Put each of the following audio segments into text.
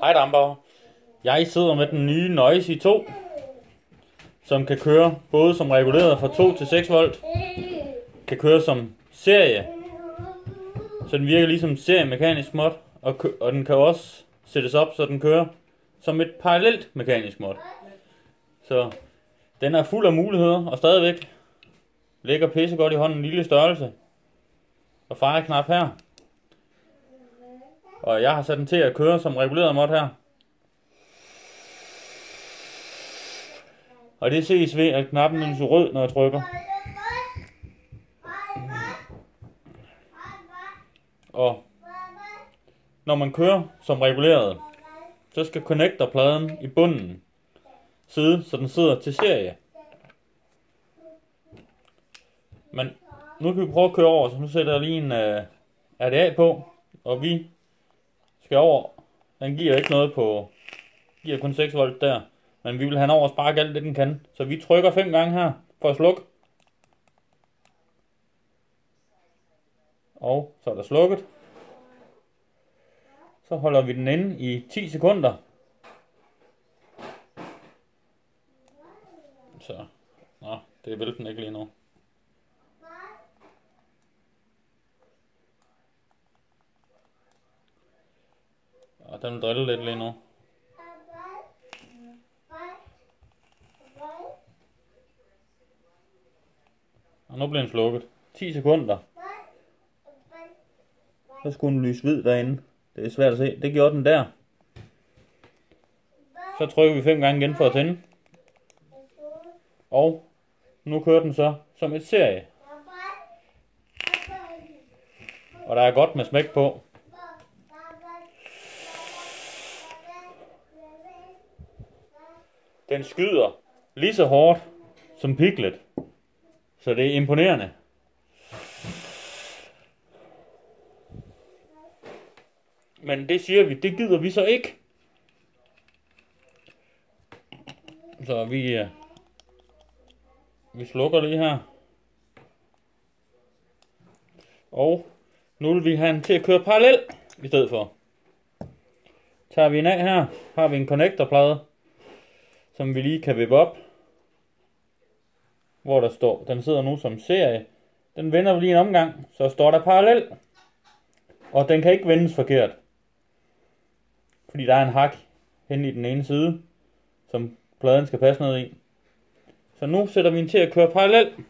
Hej Dambauer. Jeg sidder med den nye Noisy 2, som kan køre både som reguleret fra 2 til 6 volt, kan køre som serie, så den virker ligesom seriemekanisk mod, og den kan også sættes op, så den kører som et parallelt mekanisk mod. Så den er fuld af muligheder, og stadigvæk ligger pissegodt i hånden, en lille størrelse, og fejreknap her. Og jeg har sat den til at køre som reguleret mod her. Og det ses ved, at knappen lyser rød, når jeg trykker. Og når man kører som reguleret, så skal connectorpladen i bunden sidde, så den sidder til serie. Men nu kan vi prøve at køre over, så nu sætter jeg lige en RDA på, og vi skal over. Den giver ikke noget på, giver kun 6 volt der, men vi vil have den over og sparke alt det den kan. Så vi trykker 5 gange her for at slukke. Og så er der slukket. Så holder vi den inde i 10 sekunder. Så, det vil den ikke lige nu. Og den vil drille lidt lige nu. Og nu bliver den slukket. 10 sekunder. Så skulle den lyse hvid derinde. Det er svært at se. Det gjorde den der. Så trykker vi 5 gange igen for at tænde. Og nu kører den så som et serie. Og der er godt med smæk på. Den skyder lige så hårdt som Piglet. Så det er imponerende. Men det siger vi, det gider vi så ikke. Så vi slukker lige her. Og nu vil vi have den til at køre parallel i stedet for. Tager vi en af her, har vi en connectorplade, som vi lige kan vippe op. Hvor der står, den sidder nu som serie. Den vender vi lige en omgang, så står der parallel. Og den kan ikke vendes forkert. Fordi der er en hak hen i den ene side, som pladen skal passe ned i. Så nu sætter vi den til at køre parallel.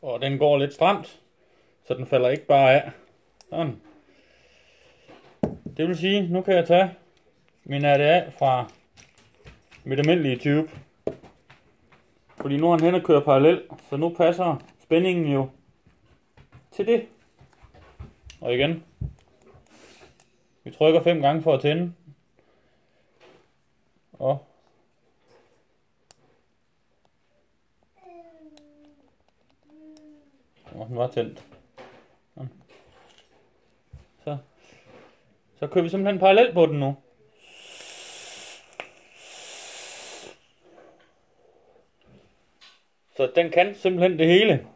Og den går lidt stramt, så den falder ikke bare af. Sådan. Det vil sige, nu kan jeg tage min RDA fra mit almindelige tube. Fordi nu er han hen og kører parallel, så nu passer spændingen jo til det. Og igen. Vi trykker 5 gange for at tænde. Og den var tændt. Så kører vi simpelthen parallel på den nu. Så den kan simpelthen det hele.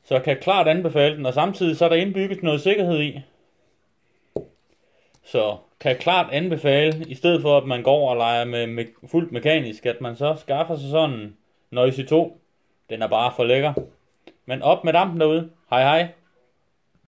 Så jeg kan klart anbefale den, og samtidig så er der indbygget noget sikkerhed i. Så kan jeg klart anbefale, i stedet for at man går og leger med fuldt mekanisk, at man så skaffer sig sådan en Noisy 2. Den er bare for lækker. Men op med dampen derude. Hej hej.